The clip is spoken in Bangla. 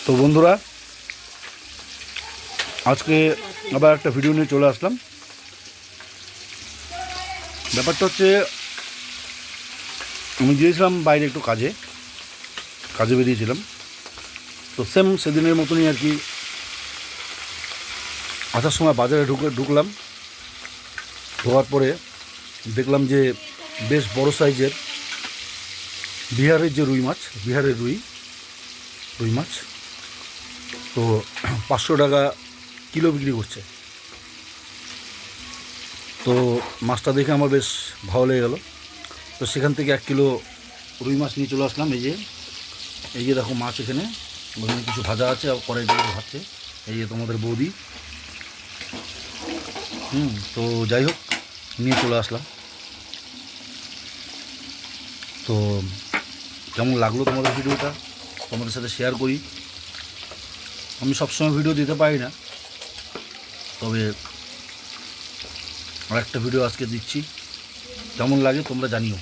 তো বন্ধুরা, আজকে আবার একটা ভিডিও নিয়ে চলে আসলাম। ব্যাপারটা হচ্ছে, আমি গিয়েছিলাম বাইরে একটু কাজে বেরিয়েছিলাম। তো সেম সেদিনের মতনই আর কি, আসার সময় বাজারে ঢুকলাম। ঢোকার পরে দেখলাম যে বেশ বড় সাইজের বিহারের যে বিহারের রুই মাছ, তো 500 টাকা কিলো বিক্রি করছে। তো মাছটা দেখে আমার বেশ ভালো লেগে গেল। তো সেখান থেকে 1 কিলো রুই মাছ নিয়ে চলে আসলাম। এই যে দেখো মাছ, এখানে কিছু ভাজা আছে, আর কড়াইতে কিছু ভাজছে। এই যে তোমাদের বৌদি। তো যাই হোক, নিয়ে চলে আসলাম। তো কেমন লাগলো তোমাদের ভিডিওটা, তোমাদের সাথে শেয়ার করি। আমি সবসময় ভিডিও দিতে পারি না, তবে আরেকটা ভিডিও আজকে দিচ্ছি। কেমন লাগে তোমরা জানিও।